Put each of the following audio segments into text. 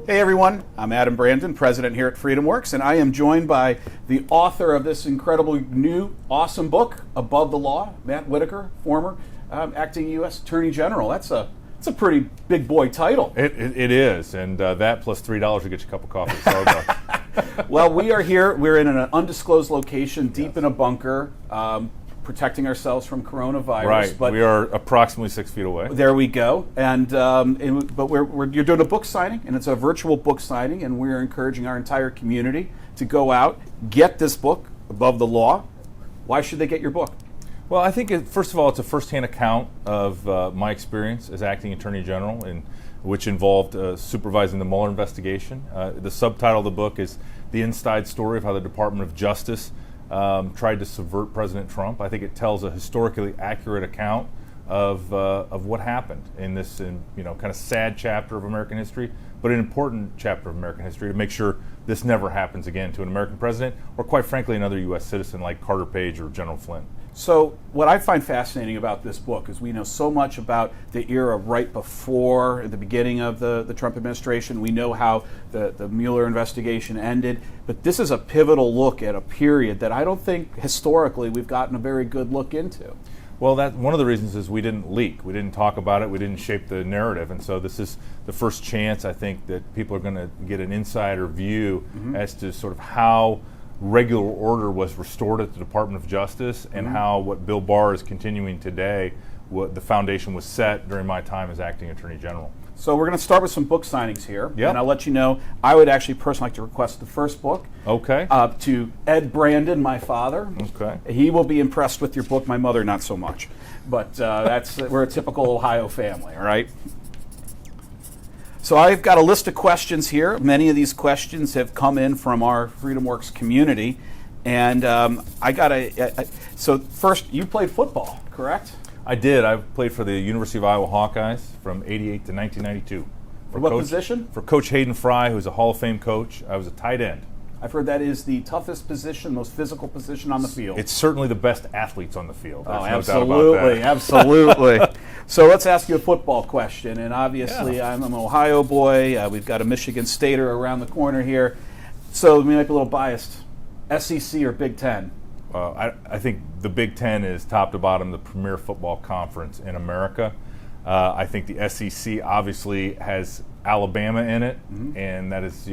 Hey everyone, I'm Adam Brandon, president here at FreedomWorks, and I am joined by the author of this incredible new, awesome book, Above the Law, Matt Whitaker, former acting U.S. Attorney General. That's a pretty big boy title. It is, and that plus $3 will get you a cup of coffee. So well, we are here. We're in an undisclosed location, deep in a bunker, protecting ourselves from coronavirus. Right, but we are approximately 6 feet away. There we go. But you're doing a book signing, and it's a virtual book signing, and we're encouraging our entire community to go out, get this book, Above the Law. Why should they get your book? Well, I think, first of all, it's a first-hand account of my experience as acting Attorney General, which involved supervising the Mueller investigation. The subtitle of the book is The Inside Story of How the Department of Justice tried to subvert President Trump. I think it tells a historically accurate account of what happened in this kind of sad chapter of American history, but an important chapter of American history to make sure this never happens again to an American president, or quite frankly, another U.S. citizen like Carter Page or General Flynn. So what I find fascinating about this book is we know so much about the era right before the beginning of the Trump administration. We know how the Mueller investigation ended, but this is a pivotal look at a period that I don't think historically we've gotten a very good look into. Well, one of the reasons is we didn't leak. We didn't talk about it. We didn't shape the narrative. And so this is the first chance, I think, that people are going to get an insider view as to sort of how regular order was restored at the Department of Justice and how what Bill Barr is continuing today, what the foundation was set during my time as acting Attorney General. So we're going to start with some book signings here. Yep. And I'll let you know, I would actually personally like to request the first book. Okay. To Ed Brandon, my father. Okay. He will be impressed with your book. My mother, not so much. But we're a typical Ohio family, all right? So I've got a list of questions here. Many of these questions have come in from our FreedomWorks community. And so first, you played football, correct? I did. I played for the University of Iowa Hawkeyes from '88 to 1992. For what position? For Coach Hayden Fry, who's a Hall of Fame coach. I was a tight end. I've heard that is the toughest position, most physical position on the field. It's certainly the best athletes on the field. There's absolutely, no doubt about that. Absolutely. So let's ask you a football question. And obviously, I'm an Ohio boy. We've got a Michigan Stater around the corner here. So we might be a little biased. SEC or Big Ten? I think the Big Ten is top to bottom the premier football conference in America. I think the SEC obviously has Alabama in it, and that is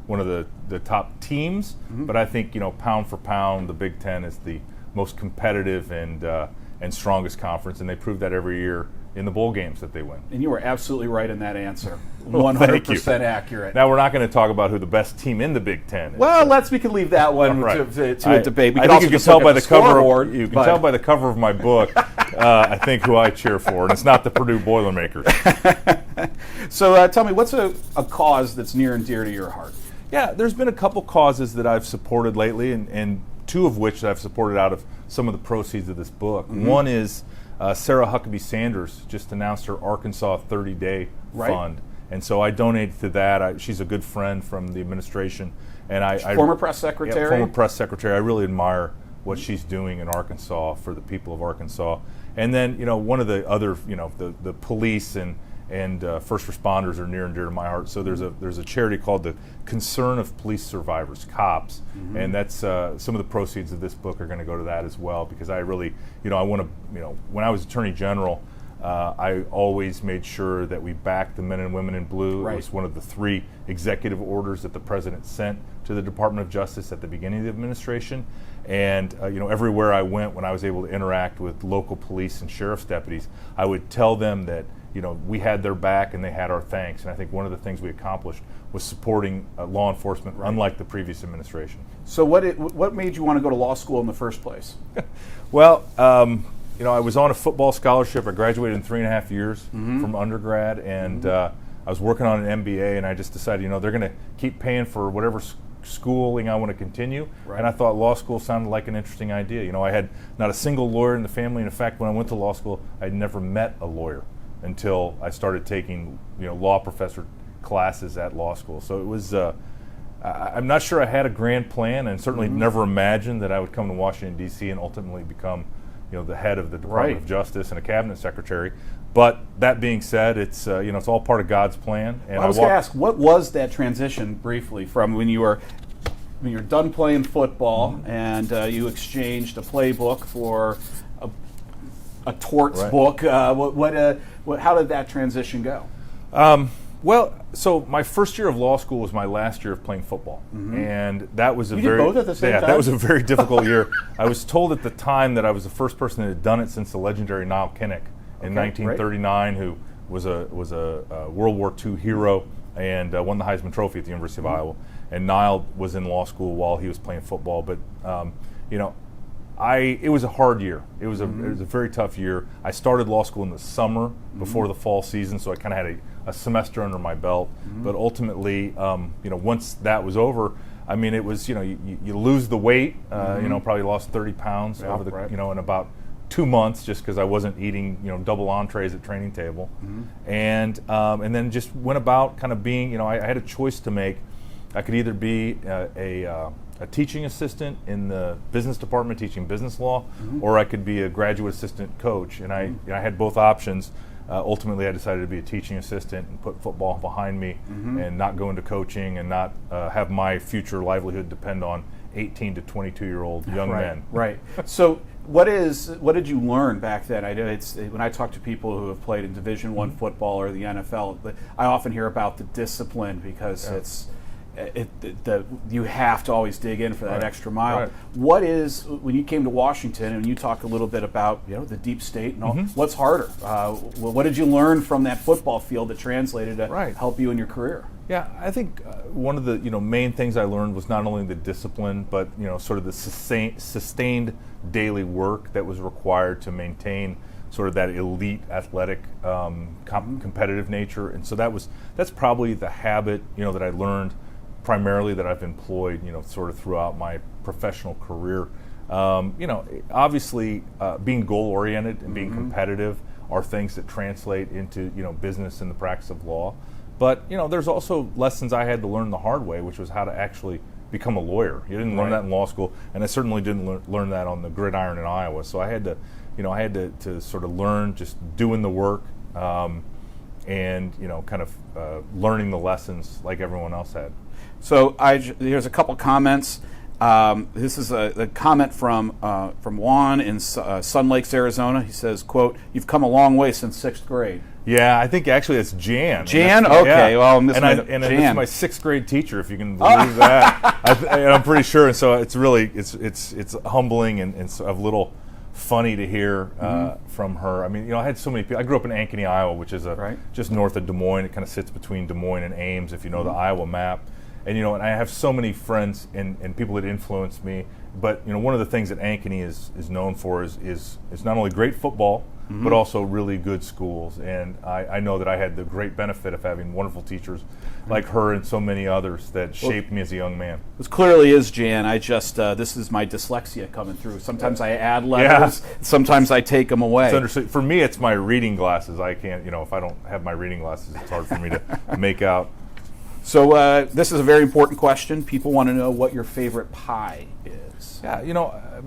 one of the top teams. But I think pound for pound, the Big Ten is the most competitive and strongest conference, and they prove that every year in the bowl games that they win. And you were absolutely right in that answer. Well, 100% accurate. Now, we're not going to talk about who the best team in the Big Ten is. Well, we can leave that one to a debate. I think you can tell by the cover. You can tell by the cover of my book. I think who I cheer for, and it's not the Purdue Boilermakers. So tell me, what's a cause that's near and dear to your heart? Yeah, there's been a couple causes that I've supported lately, and two of which I've supported out of some of the proceeds of this book. One is Sarah Huckabee Sanders just announced her Arkansas 30-day fund. And so I donated to that. She's a good friend from the administration. And former press secretary? Yeah, former press secretary. I really admire what she's doing in Arkansas for the people of Arkansas. And then, one of the other, the police and first responders are near and dear to my heart. So there's a charity called the Concern of Police Survivors, COPS, and that's some of the proceeds of this book are going to go to that as well, because I really, I want to, when I was Attorney General, I always made sure that we backed the men and women in blue. Right. It was one of the 3 executive orders that the president sent to the Department of Justice at the beginning of the administration. And everywhere I went, when I was able to interact with local police and sheriff's deputies, I would tell them that we had their back and they had our thanks. And I think one of the things we accomplished was supporting law enforcement, unlike the previous administration. So what made you want to go to law school in the first place? Well, I was on a football scholarship. I graduated in 3.5 years from undergrad, and I was working on an MBA, and I just decided, they're going to keep paying for whatever schooling I want to continue. Right. And I thought law school sounded like an interesting idea. I had not a single lawyer in the family. In fact, when I went to law school, I'd never met a lawyer until I started taking, law professor classes at law school. So it was, I'm not sure I had a grand plan, and certainly never imagined that I would come to Washington, D.C. and ultimately become the head of the Department of Justice and a cabinet secretary. But that being said, it's it's all part of God's plan. And I was going to ask, what was that transition briefly from when you were done playing football and you exchanged a playbook for a torts book? How did that transition go? Well, so my first year of law school was my last year of playing football, and that was did both at the same time? That was a very difficult year. I was told at the time that I was the first person that had done it since the legendary Niall Kinnock in 1939, who was a World War II hero and won the Heisman Trophy at the University of Iowa. And Niall was in law school while he was playing football, but it was a hard year. It was a very tough year. I started law school in the summer before the fall season, so I kind of had a semester under my belt. But ultimately, once that was over, I mean, it was you lose the weight. Probably lost 30 pounds over the in about 2 months, just because I wasn't eating double entrees at training table, and then just went about kind of being I had a choice to make. I could either be a teaching assistant in the business department teaching business law, or I could be a graduate assistant coach, and I had both options. Ultimately, I decided to be a teaching assistant and put football behind me and not go into coaching and not have my future livelihood depend on 18 to 22-year-old young men. Right. So what did you learn back then? I know when I talk to people who have played in Division I football or the NFL, I often hear about the discipline because you have to always dig in for that extra mile. Right. What is, when you came to Washington and you talk a little bit about the deep state and all, what's harder? What did you learn from that football field that translated to help you in your career? Yeah, I think one of the main things I learned was not only the discipline, but sort of the sustained daily work that was required to maintain sort of that elite athletic competitive nature. And so that's probably the habit that I learned primarily that I've employed sort of throughout my professional career. Obviously being goal oriented and being competitive are things that translate into business and the practice of law. But there's also lessons I had to learn the hard way, which was how to actually become a lawyer. You didn't learn that in law school, and I certainly didn't learn that on the gridiron in Iowa. So I had to sort of learn just doing the work, and kind of learning the lessons like everyone else had. So here's a couple comments. This is a comment from Juan in Sun Lakes, Arizona. He says, quote, "You've come a long way since 6th grade." Yeah, I think actually it's Jan. Jan? Okay, well, this is my 6th grade teacher, if you can believe that. I'm pretty sure. And so it's really it's humbling and a little funny to hear from her. I mean, I had so many people. I grew up in Ankeny, Iowa, which is just north of Des Moines. It kind of sits between Des Moines and Ames, if you know the Iowa map. And and I have so many friends and people that influenced me. But one of the things that Ankeny is known for is not only great football, but also really good schools. And I know that I had the great benefit of having wonderful teachers like her and so many others that shaped me as a young man. This clearly is Jan. I just this is my dyslexia coming through. Sometimes I add letters. Sometimes I take them away. For me, it's my reading glasses. I can't. If I don't have my reading glasses, it's hard for me to make out. So this is a very important question. People want to know what your favorite pie is. Yeah,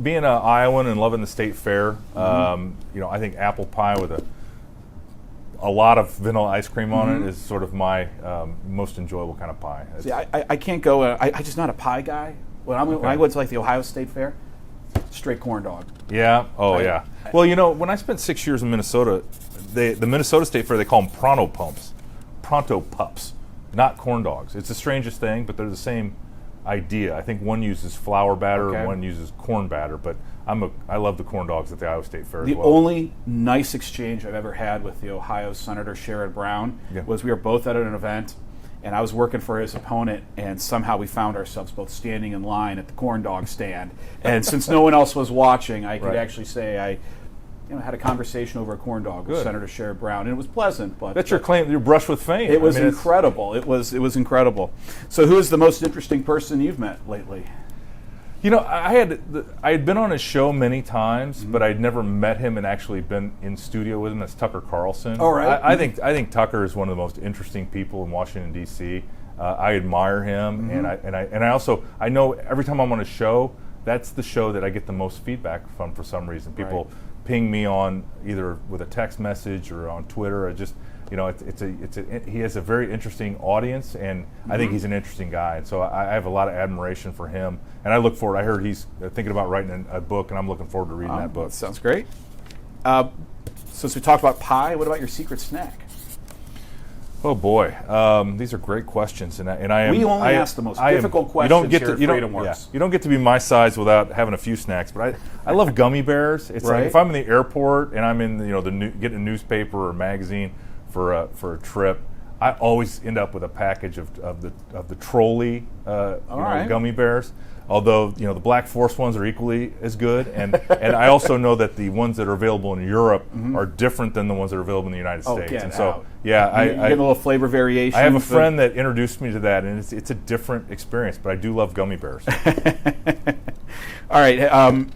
being an Iowan and loving the state fair, I think apple pie with a lot of vanilla ice cream on it is sort of my most enjoyable kind of pie. See, I can't go. I'm just not a pie guy. When I went to like the Ohio State Fair, straight corn dog. Yeah. Oh, yeah. Well, when I spent 6 years in Minnesota, the Minnesota State Fair, they call them pronto pups. Not corn dogs. It's the strangest thing, but they're the same idea. I think one uses flour batter and one uses corn batter, but I love the corn dogs at the Iowa State Fair as well. The only nice exchange I've ever had with the Ohio Senator Sherrod Brown was we were both at an event, and I was working for his opponent, and somehow we found ourselves both standing in line at the corn dog stand. And since no one else was watching, I could actually say I had a conversation over a corn dog with Senator Sherrod Brown, and it was pleasant. But that's your claim, your brush with fame. It was incredible. It was incredible. So, who is the most interesting person you've met lately? I had been on his show many times, but I'd never met him and actually been in studio with him. That's Tucker Carlson. All right. I think Tucker is one of the most interesting people in Washington D.C. I admire him, and I know every time I'm on a show, that's the show that I get the most feedback from for some reason. People ping me on either with a text message or on Twitter. I just, he has a very interesting audience, and I think he's an interesting guy. And so I have a lot of admiration for him. And I look forward. I heard he's thinking about writing a book, and I'm looking forward to reading that book. Sounds great. Since we talked about pie, what about your secret snack? Oh boy, these are great questions, and I am. We only ask the most difficult questions here at Freedom Works. You don't get to be my size without having a few snacks. But I love gummy bears. It's like if I'm in the airport and I'm in getting a newspaper or magazine for a trip, I always end up with a package of the trolley gummy bears. Although the Black Forest ones are equally as good, and I also know that the ones that are available in Europe are different than the ones that are available in the United States. And so, you get a little flavor variation. I have a friend that introduced me to that, and it's a different experience. But I do love gummy bears. All right.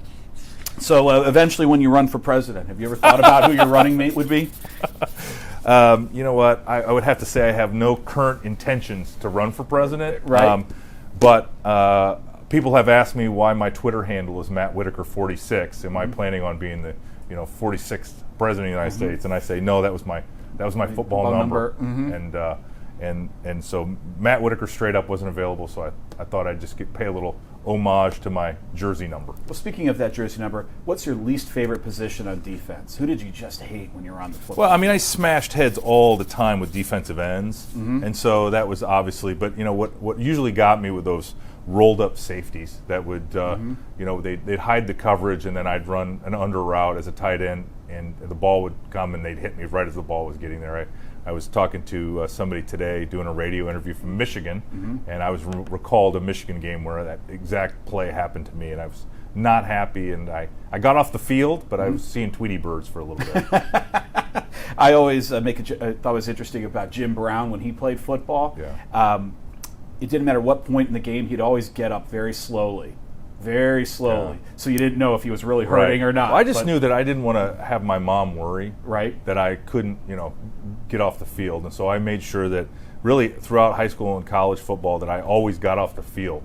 So eventually, when you run for president, have you ever thought about who your running mate would be? You know what? I would have to say I have no current intentions to run for president. Right. But people have asked me why my Twitter handle is Matt Whitaker 46. Am I planning on being the 46th president of the United States? And I say no. That was my football number. And so Matt Whitaker straight up wasn't available. So I thought I'd just pay a little homage to my jersey number. Well, speaking of that jersey number, what's your least favorite position on defense? Who did you just hate when you were on the football? Well, I mean, I smashed heads all the time with defensive ends, and so that was obviously. But what usually got me with those rolled up safeties that would, they'd hide the coverage, and then I'd run an under route as a tight end, and the ball would come and they'd hit me right as the ball was getting there. I was talking to somebody today doing a radio interview from Michigan, and I was recalled a Michigan game where that exact play happened to me, and I was not happy, and I got off the field, but I was seeing Tweety birds for a little bit. I always thought it was interesting about Jim Brown when he played football. Yeah. It didn't matter what point in the game, he'd always get up very slowly. Yeah. So you didn't know if he was really hurting or not. Well, I just knew that I didn't want to have my mom worry that I couldn't, get off the field. And so I made sure that really throughout high school and college football that I always got off the field.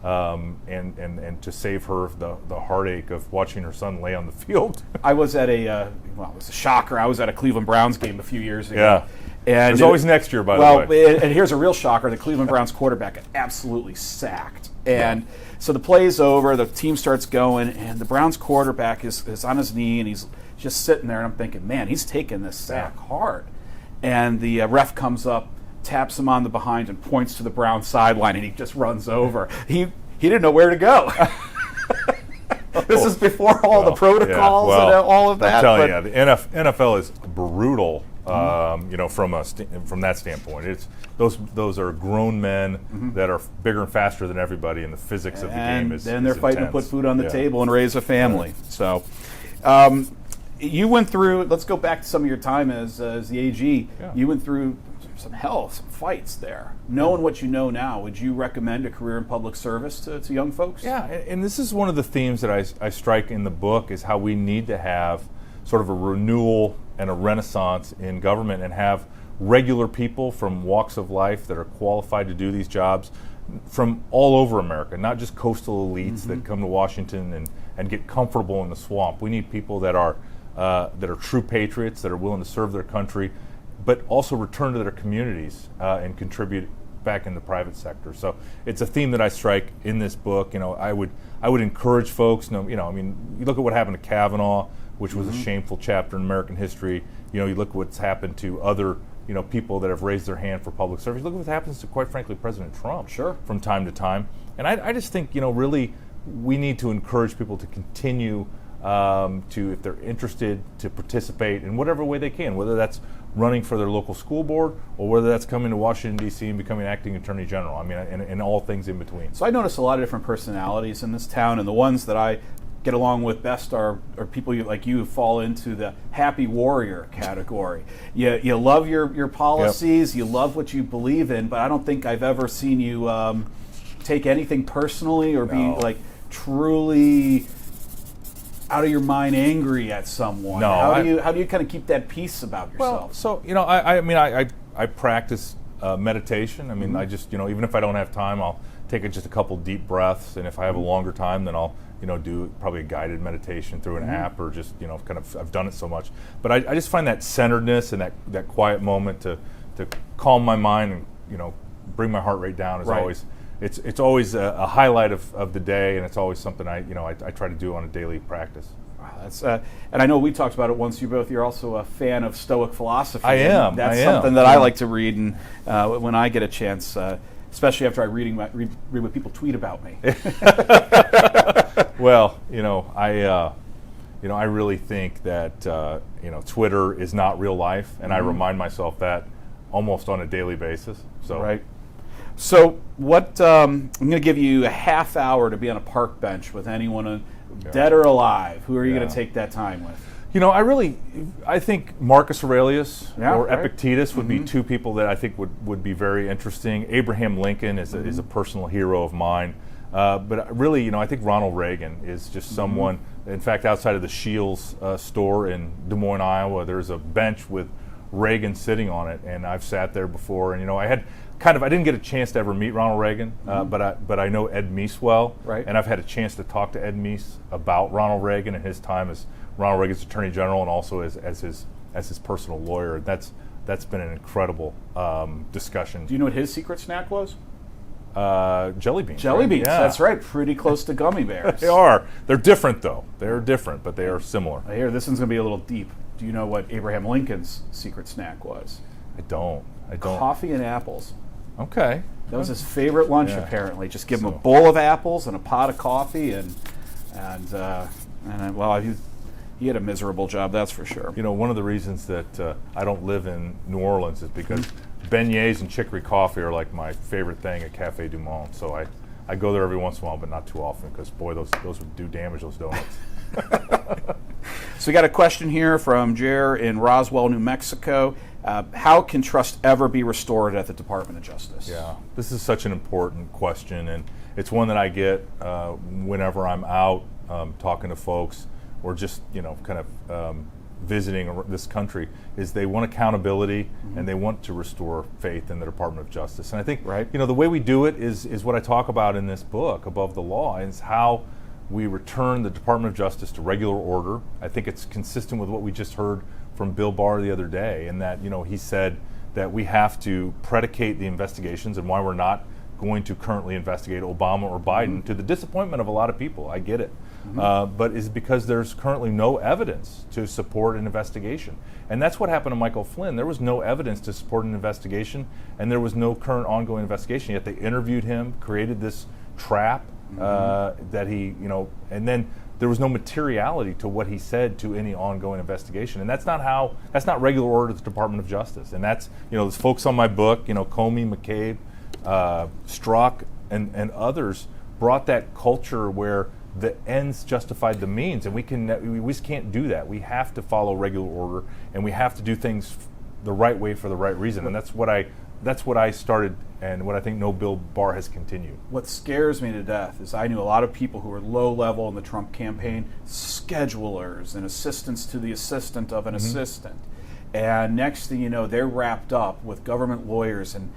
And to save her the heartache of watching her son lay on the field. I was at it was a shocker. I was at a Cleveland Browns game a few years ago. Yeah. And there's always next year, by the way. And here's a real shocker. The Cleveland Browns quarterback got absolutely sacked. And so the play's over, the team starts going, and the Browns quarterback is on his knee, and he's just sitting there, and I'm thinking, man, he's taking this sack hard. And the ref comes up, taps him on the behind, and points to the Browns sideline, and he just runs over. He didn't know where to go. This is before all the protocols and all of that. I'm telling you, the NFL is brutal. From that standpoint, it's those are grown men that are bigger and faster than everybody, and the physics of the game is. And they're fighting to put food on the table and raise a family. Right. So, you went through. Let's go back to some of your time as the AG. Yeah. You went through some fights there. Knowing what you know now, would you recommend a career in public service to young folks? Yeah, and this is one of the themes that I strike in the book is how we need to have sort of a renewal and a renaissance in government and have regular people from walks of life that are qualified to do these jobs from all over America, not just coastal elites that come to Washington and get comfortable in the swamp. We need people that are true patriots, that are willing to serve their country, but also return to their communities and contribute back in the private sector. So it's a theme that I strike in this book. I would encourage folks. You look at what happened to Kavanaugh, which was a shameful chapter in American history. You look at what's happened to other, people that have raised their hand for public service. Look at what happens to, quite frankly, President Trump from time to time. And I just think, really, we need to encourage people to continue to, if they're interested, to participate in whatever way they can, whether that's running for their local school board or whether that's coming to Washington, D.C. and becoming acting attorney general. And all things in between. So I notice a lot of different personalities in this town, and the ones that I get along with best are people like you who fall into the happy warrior category. You love your policies, you love what you believe in, but I don't think I've ever seen you take anything personally or be like truly out of your mind angry at someone. No, how do you kind of keep that peace about yourself? Well, so I practice meditation. I just even if I don't have time, I'll take just a couple deep breaths, and if I have a longer time, then I'll do probably a guided meditation through an app, or just kind of, I've done it so much. But I just find that centeredness and that quiet moment to calm my mind and bring my heart rate down is always. It's always a highlight of the day, and it's always something I try to do on a daily practice. Wow, that's and I know we talked about it once. You're also a fan of Stoic philosophy. I am. That's something that I like to read, and when I get a chance, especially after I read what people tweet about me. Well, I really think that Twitter is not real life, and I remind myself that almost on a daily basis. So. Right. So what I'm going to give you a half hour to be on a park bench with anyone, dead or alive. Who are you going to take that time with? I think Marcus Aurelius or right. Epictetus would be two people that I think would be very interesting. Abraham Lincoln is a personal hero of mine. But really, I think Ronald Reagan is just someone. In fact, outside of the Shields store in Des Moines, Iowa, there's a bench with Reagan sitting on it, and I've sat there before. And I didn't get a chance to ever meet Ronald Reagan, but I know Ed Meese well, right. And I've had a chance to talk to Ed Meese about Ronald Reagan and his time as Ronald Reagan's Attorney General, and also as his personal lawyer. That's been an incredible discussion. Do you know what his secret snack was? Jelly beans. Jelly beans, Yeah. That's right. Pretty close to gummy bears. They are. They're different, though. They're different, but they are similar. I hear this one's going to be a little deep. Do you know what Abraham Lincoln's secret snack was? I don't. Coffee and apples. Okay. That was his favorite lunch, Yeah. apparently. Just give him a bowl of apples and a pot of coffee, he had a miserable job, that's for sure. One of the reasons that I don't live in New Orleans is because beignets and chicory coffee are like my favorite thing at Cafe Du Monde. So I go there every once in a while, but not too often, because boy, those would do damage, those donuts. So we got a question here from Jer in Roswell, New Mexico. How can trust ever be restored at the Department of Justice? Yeah, this is such an important question, and it's one that I get whenever I'm out talking to folks, or just visiting this country. Is they want accountability, and they want to restore faith in the Department of Justice. And I think the way we do it is what I talk about in this book, Above the Law, is how we return the Department of Justice to regular order. I think it's consistent with what we just heard from Bill Barr the other day, in that he said that we have to predicate the investigations, and why we're not going to currently investigate Obama or Biden, to the disappointment of a lot of people. I get it. But is because there's currently no evidence to support an investigation. And that's what happened to Michael Flynn. There was no evidence to support an investigation, and there was no current ongoing investigation, yet they interviewed him, created this trap that he, and then there was no materiality to what he said to any ongoing investigation. And that's not regular order at the Department of Justice. And that's, there's folks on my book, Comey, McCabe, Strzok, and others brought that culture where the ends justified the means, and we just can't do that. We have to follow regular order, and we have to do things the right way for the right reason. And that's what I started, and what I think Bill Barr has continued. What scares me to death is I knew a lot of people who were low level in the Trump campaign, schedulers and assistants to the assistant of an assistant. And next thing you know, they're wrapped up with government lawyers and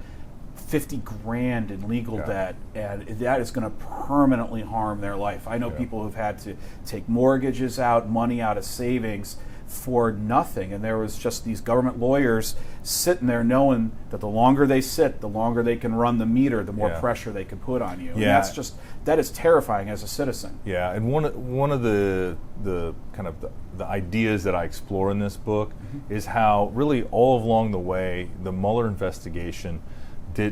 $50,000 in legal debt, and that is going to permanently harm their life. I know people who've had to take mortgages out, money out of savings for nothing, and there was just these government lawyers sitting there knowing that the longer they sit, the longer they can run the meter, the more pressure they can put on you. And that is terrifying as a citizen. Yeah, and one of the kind of the ideas that I explore in this book is how really all along the way the Mueller investigation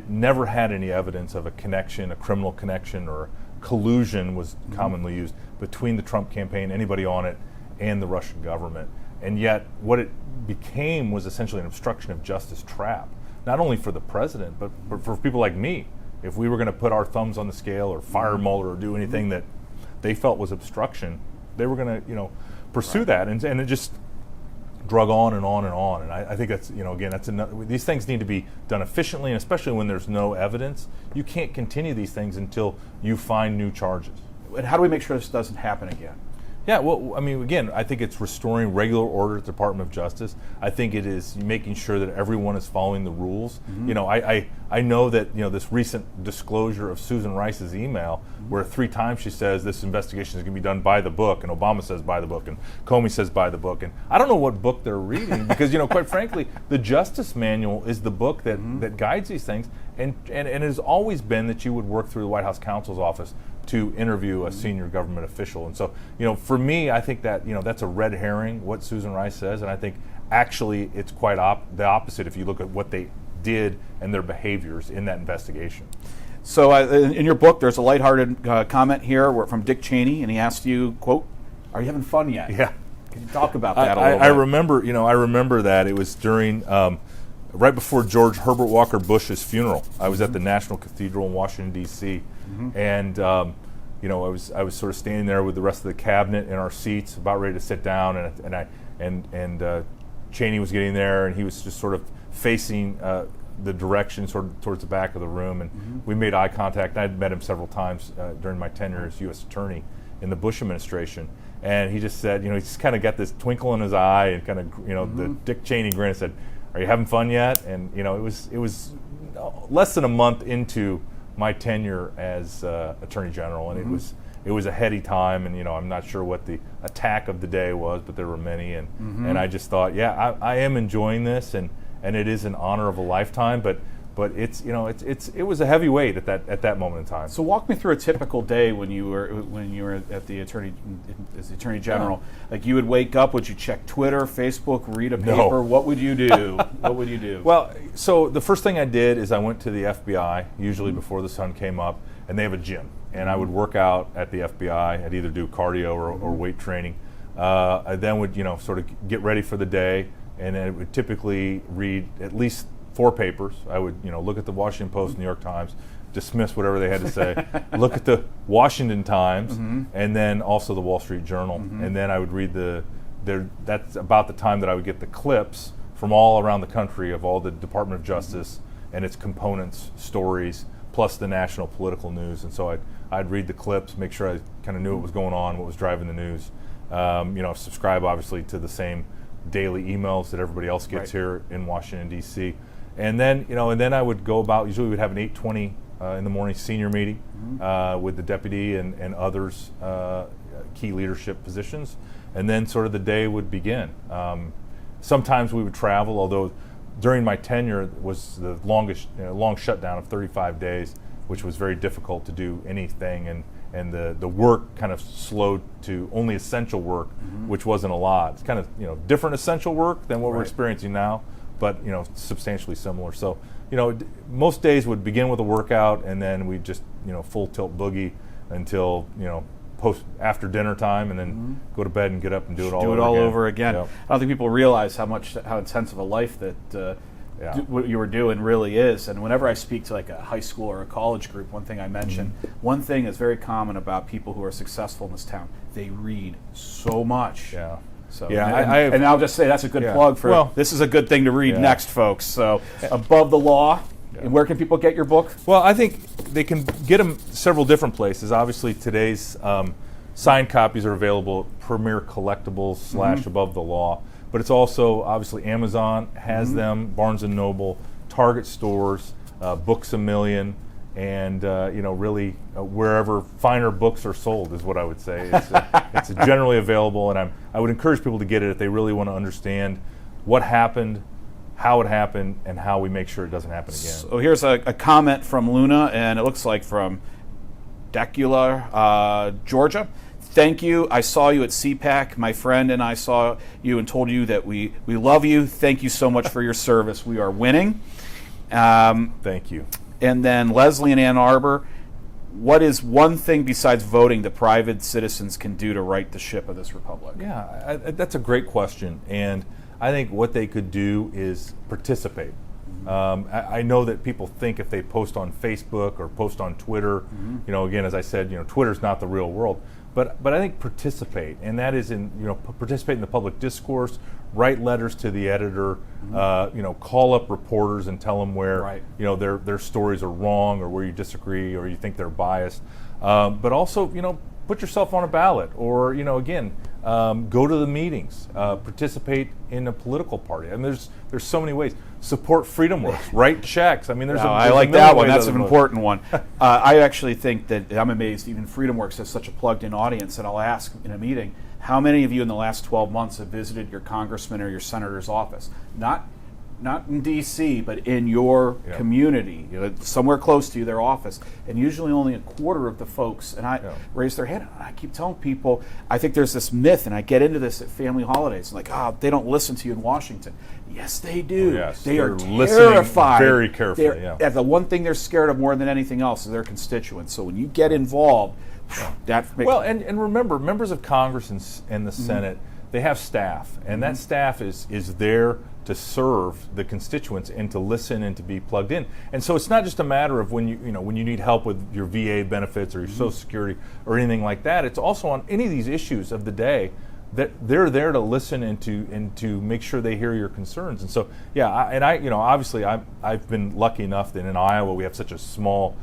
never had any evidence of a connection, a criminal connection, or collusion was commonly used between the Trump campaign, anybody on it, and the Russian government. And yet what it became was essentially an obstruction of justice trap, not only for the president, but for people like me. If we were going to put our thumbs on the scale or fire Mueller or do anything that they felt was obstruction, they were going to pursue that. And it just drug on and on and on. And I think that's, again, that's another, these things need to be done efficiently, and especially when there's no evidence. You can't continue these things until you find new charges. And how do we make sure this doesn't happen again? Yeah, well, I mean, again, I think it's restoring regular order at the Department of Justice. I think it is making sure that everyone is following the rules. You know, I know that, you know, this recent disclosure of Susan Rice's email, where 3 times she says this investigation is going to be done by the book, and Obama says by the book, and Comey says by the book, and I don't know what book they're reading because, you know, quite frankly, the Justice Manual is the book that guides these things, and it has always been that you would work through the White House counsel's office to interview a senior government official. And so, you know, for me, I think that, you know, that's a red herring, what Susan Rice says, and I think actually it's quite the opposite if you look at what they did and their behaviors in that investigation. So in your book, there's a lighthearted comment here from Dick Cheney, and he asked you, quote, "Are you having fun yet?" Yeah. Can you talk about that a little bit? I remember that. It was during, right before George Herbert Walker Bush's funeral. I was at the National Cathedral in Washington, D.C., and you know, I was sort of standing there with the rest of the cabinet in our seats, about ready to sit down, and Cheney was getting there, and he was just sort of facing the direction sort of towards the back of the room, and we made eye contact. I'd met him several times during my tenure as U.S. Attorney in the Bush administration, and he just said, you know, he just kind of got this twinkle in his eye and kind of, you know, the Dick Cheney grin, and said, "Are you having fun yet?" And you know, it was less than a month into my tenure as Attorney General, and it was a heady time, and you know, I'm not sure what the attack of the day was, but there were many, and I just thought, yeah, I am enjoying this, and it is an honor of a lifetime, but it's, you know, it was a heavy weight at that moment in time. So walk me through a typical day when you were at the Attorney General. Like, you would wake up, would you check Twitter, Facebook, read a paper? No. What would you do? What would you do? Well, so the first thing I did is I went to the FBI, usually before the sun came up, and they have a gym, and I would work out at the FBI. I'd either do cardio or weight training. I then would, you know, sort of get ready for the day, and I would typically read at least 4 papers. I would, you know, look at the Washington Post, New York Times, dismiss whatever they had to say, look at the Washington Times, and then also the Wall Street Journal, and then I would read that's about the time that I would get the clips from all around the country of all the Department of Justice and its components, stories, plus the national political news. And so I'd read the clips, make sure I kind of knew what was going on, what was driving the news. You know, subscribe obviously to the same daily emails that everybody else gets here in Washington, D.C. And then, you know, I would go about, usually we'd have an 8:20 in the morning senior meeting with the deputy and others, key leadership positions. And then sort of the day would begin. Sometimes we would travel, although during my tenure was the longest, long shutdown of 35 days, which was very difficult to do anything. And the work kind of slowed to only essential work, which wasn't a lot. It's kind of, you know, different essential work than what we're experiencing now, but, you know, substantially similar. So, you know, most days would begin with a workout, and then we'd just, you know, full tilt boogie until, you know, after dinner time, and then go to bed and get up and do it all over again. Yep. I don't think people realize how intensive a life that what you were doing really is. And whenever I speak to like a high school or a college group, one thing I mention, one thing is very common about people who are successful in this town: they read so much. Yeah. So, yeah, and I'll just say that's a good plug for, well, this is a good thing to read next, folks. So, Above the Law. And where can people get your book? Well, I think they can get them several different places. Obviously, today's signed copies are available at Premier Collectibles / Above the Law. But it's also, obviously, Amazon has them, Barnes & Noble, Target stores, Books A Million, and you know, really wherever finer books are sold is what I would say. It's generally available, and I would encourage people to get it if they really want to understand what happened, how it happened, and how we make sure it doesn't happen again. So here's a comment from Luna, and it looks like from Decula, Georgia. Thank you. I saw you at CPAC. My friend and I saw you and told you that we love you. Thank you so much for your service. We are winning. Thank you. And then Leslie in Ann Arbor. What is one thing besides voting that private citizens can do to right the ship of this republic? Yeah, that's a great question. And I think what they could do is participate. I know that people think if they post on Facebook or post on Twitter, you know, again, as I said, you know, Twitter's not the real world. But I think participate, and that is in participate in the public discourse, write letters to the editor, call up reporters and tell them where their stories are wrong or where you disagree or you think they're biased. But also put yourself on a ballot, or go to the meetings, participate in a political party. I mean, there's so many ways. Support FreedomWorks, write checks. I mean, I like that one. That's an important one. I actually think that I'm amazed. Even FreedomWorks has such a plugged-in audience that I'll ask in a meeting, how many of you in the last 12 months have visited your congressman or your senator's office? Not in D.C., but in your community, somewhere close to you, their office. And usually only a quarter of the folks raise their hand. I keep telling people, I think there's this myth, and I get into this at family holidays, like, they don't listen to you in Washington. Yes, they do. Yes, they are listening terrified. Very carefully. The one thing they're scared of more than anything else is their constituents. So when you get involved, that makes... Well, and remember, members of Congress and the Senate, they have staff, and that staff is there to serve the constituents and to listen and to be plugged in. And so it's not just a matter of when you need help with your VA benefits or your Social Security or anything like that. It's also on any of these issues of the day that they're there to listen and to make sure they hear your concerns. And so obviously I've been lucky enough that in Iowa we have such a small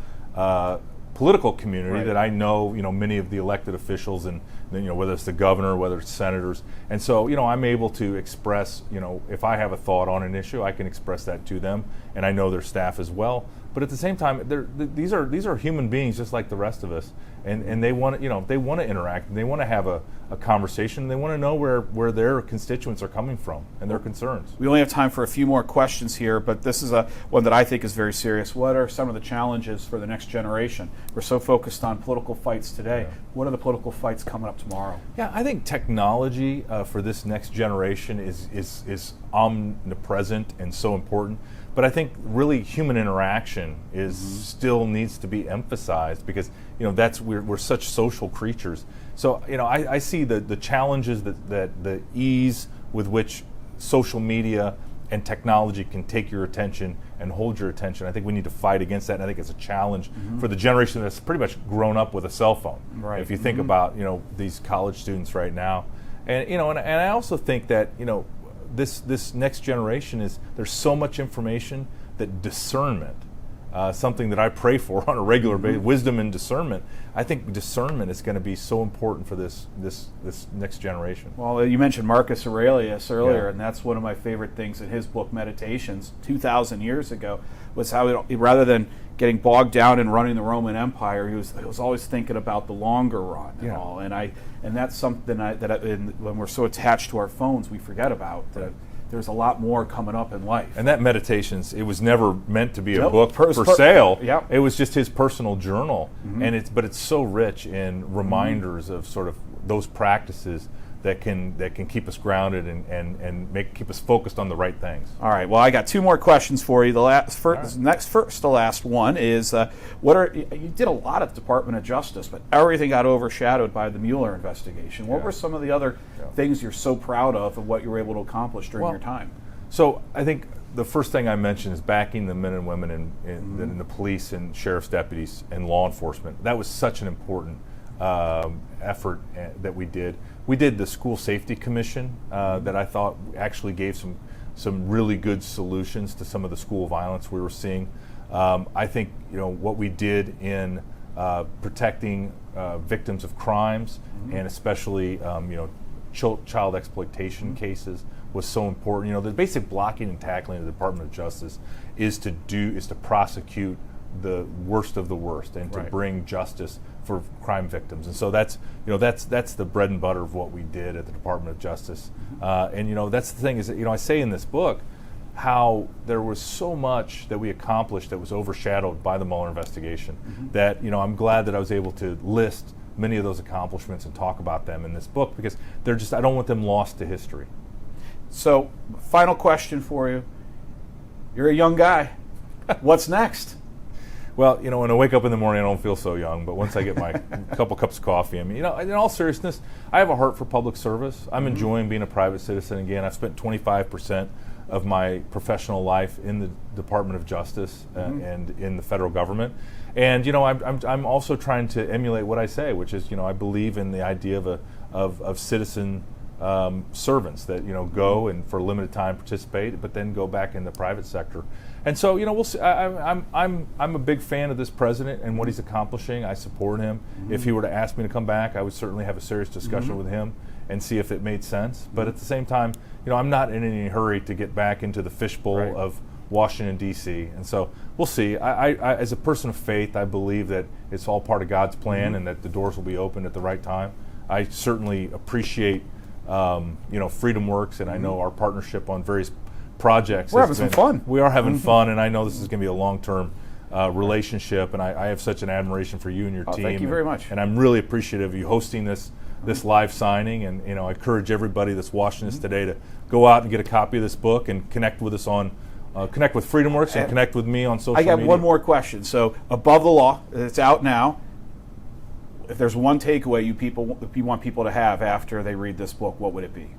political community that I know many of the elected officials, and whether it's the governor, whether it's senators, and so I'm able to express if I have a thought on an issue, I can express that to them, and I know their staff as well. But at the same time, these are human beings just like the rest of us, and they want to interact, and they want to have a conversation, and they want to know where their constituents are coming from and their concerns. We only have time for a few more questions here, but this is one that I think is very serious. What are some of the challenges for the next generation? We're so focused on political fights today. What are the political fights coming up tomorrow? Yeah, I think technology for this next generation is omnipresent and so important. But I think really human interaction is still needs to be emphasized, because we're such social creatures. So I see the challenges that the ease with which social media and technology can take your attention and hold your attention. I think we need to fight against that, and I think it's a challenge for the generation that's pretty much grown up with a cell phone. Right. If you think about these college students right now, and and I also think that this next generation there's so much information that discernment, something that I pray for on a regular basis, wisdom and discernment. I think discernment is going to be so important for this next generation. Well, you mentioned Marcus Aurelius earlier, and that's one of my favorite things in his book Meditations 2,000 years ago, was how rather than getting bogged down in running the Roman Empire, he was always thinking about the longer run and all. And that's something when we're so attached to our phones, we forget about. There's a lot more coming up in life. And that Meditations, it was never meant to be a book for sale. Yep. It was just his personal journal, and it's so rich in reminders of sort of those practices that can keep us grounded and keep us focused on the right things. All right. Well, I got two more questions for you. First to last one is you did a lot at the Department of Justice, but everything got overshadowed by the Mueller investigation. What were some of the other things you're so proud of what you were able to accomplish during your time? So I think the first thing I mentioned is backing the men and women in the police and sheriff's deputies and law enforcement. That was such an important effort that we did. We did the School Safety Commission that I thought actually gave some really good solutions to some of the school violence we were seeing. I think what we did in protecting victims of crimes and especially child exploitation cases was so important. The basic blocking and tackling of the Department of Justice is to prosecute the worst of the worst and to bring justice for crime victims. And so that's the bread and butter of what we did at the Department of Justice. And that's the thing is that, I say in this book how there was so much that we accomplished that was overshadowed by the Mueller investigation that, I'm glad that I was able to list many of those accomplishments and talk about them in this book, because I don't want them lost to history. So, final question for you. You're a young guy. What's next? Well, when I wake up in the morning, I don't feel so young. But once I get my couple cups of coffee, in all seriousness, I have a heart for public service. I'm enjoying being a private citizen again. I've spent 25% of my professional life in the Department of Justice and in the federal government. And I'm also trying to emulate what I say, which is I believe in the idea of citizen servants that go and for a limited time participate, but then go back in the private sector. And so we'll see. I'm a big fan of this president and what he's accomplishing. I support him. If he were to ask me to come back, I would certainly have a serious discussion with him and see if it made sense. But at the same time, I'm not in any hurry to get back into the fishbowl of Washington, D.C. And so we'll see. I as a person of faith, I believe that it's all part of God's plan and that the doors will be opened at the right time. I certainly appreciate Freedom Works, and I know our partnership on various projects. We're having some fun. We are having fun, and I know this is going to be a long-term relationship, and I have such an admiration for you and your team. Thank you very much. And I'm really appreciative of you hosting this live signing, and I encourage everybody that's watching this today to go out and get a copy of this book and connect with us on connect with Freedom Works and connect with me on social media. I got one more question. So, Above the Law, it's out now. If there's one takeaway you want people to have after they read this book, what would it be?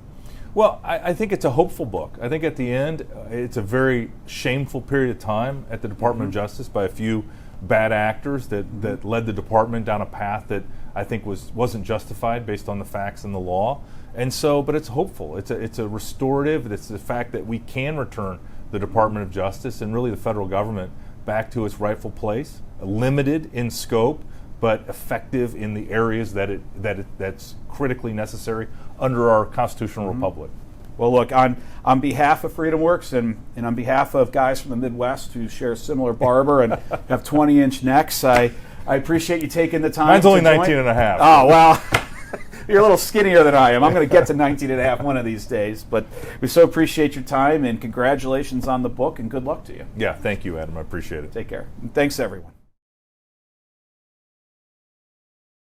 Well, I think it's a hopeful book. I think at the end, it's a very shameful period of time at the Department of Justice by a few bad actors that led the department down a path that I think wasn't justified based on the facts and the law. And so, but it's hopeful. It's a restorative. It's the fact that we can return the Department of Justice and really the federal government back to its rightful place, limited in scope, but effective in the areas that's critically necessary under our constitutional republic. Well, look, on behalf of Freedom Works and on behalf of guys from the Midwest who share a similar barber and have 20-inch necks, I appreciate you taking the time. Mine's only 19 and a half. Oh, well, you're a little skinnier than I am. I'm going to get to 19 and a half one of these days. But we so appreciate your time, and congratulations on the book, and good luck to you. Yeah, thank you, Adam. I appreciate it. Take care. And thanks, everyone.